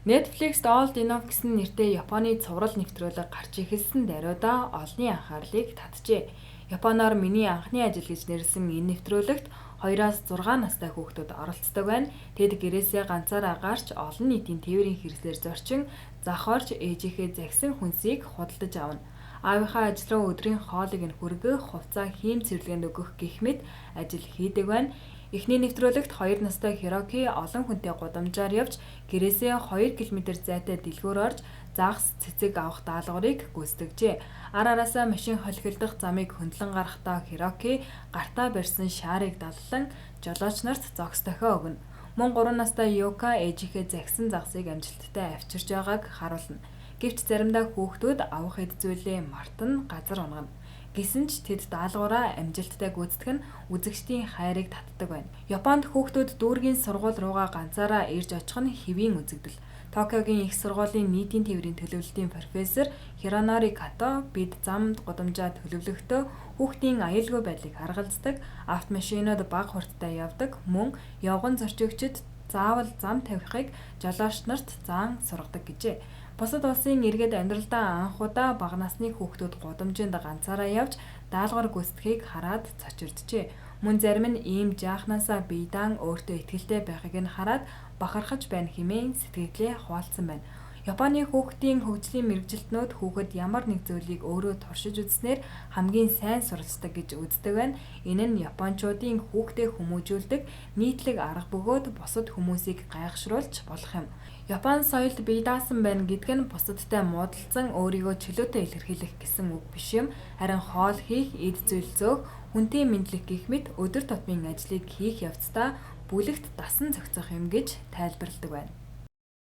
Netflix Old Enough гэсэн нэртэй Японы цуврал нэвтрүүлэг гарч эхэлсэн даруйда олонний анхаарлыг татжээ. Японоор миний анхны ажил гэж нэрлсэн энэ нэвтрүүлэгт 2-6 настай хүүхдүүд оролцдог байна. Тэд гэрээсээ ганцаараа гарч олон нийтийн тээврийн хэрэгслээр зорчин завхаарч ээжийнхээ загсан хүнсийг худалдаж авна. Аавынхаа ажил руу өдрийн хоолыг нь хүргэх, хувцас хийм цэвэрлэгэнд өгөх гэх мэт ажил хийдэг байна. Эхний нэвтрүүлэгт 2 настай Хироки олон хүнтэй гудамжаар явж гэрээсээ 2 км зайтай дэлгүүр орж загас цэцэг авах даалгаврыг гүйцэтгэжээ. Араасаа машин холихилдох замыг хөндлөн гарахдаа Хироки гартаа барьсан шаарыг даллан жолооч нарт зогс дохио өгнө. Мөн 3 настай Юка ээжийнхээ загсан загсыг амжилттай авчирч байгааг харуулна. Гэвч заримдаа хүүхдүүд авах эд зүйлээ мартан газар унгана. Гэсэн ч тэд даалгавраа амжилттай гүйцэтгэх нь үзэгчдийн хайрыг татдаг байна. Японд хүүхдүүд дүүргийн сургууль руугаа ганцаараа ирж очих нь хэвийн үзэгдэл. Токиогийн их сургуулийн нийтийн тээврийн төлөвлөлтийн профессор Хиронори Като бид замд гудамжаа төлөвлөхдөө хүүхдийн аюулгүй байдлыг харгалздаг, автомашинууд бага хурдтай явдаг, мөн явган зорчигчид заавал зам тавихыг жолооч нарт заан сургадаг гэжээ. Бусад улсын иргэд амьдралдаа анх удаа бага насны хүүхдүүд гудамжинд ганцаараа явж даалгавар гүйцэтгэхийг хараад цочирджээ. Мөн зарим нь ийм жаахнаасаа биедан өөртөө итгэлтэй байхыг нь хараад бахархаж байна хэмээн сэтгэлдээ хуваалцсан байна. Японы хүүхдийн хөгжлийн мэргэжилтнүүд хүүхэд ямар нэг зүйлийг өөрөө туршиж үзснээр хамгийн сайн суралцдаг гэж үздэг байна. Энэ нь японочдын хүүхдэд хүмүүжүүлдэг нийтлэг арга бөгөөд бусад хүмүүсийг гайхшруулж болох юм. Япон соёлд бие даасан байна гэдг нь бусадтай муудалцан өөрийгөө чөлөөтэй илэрхийлэх гэсэн үг биш юм. Харин хоол хийх, эд зүйл зөөх, хүнтэй мэдлэх гэх мэт өдөр тутмын ажлыг хийх явцдаа бүлэгт дасан зохицох юм гэж тайлбарладаг байна.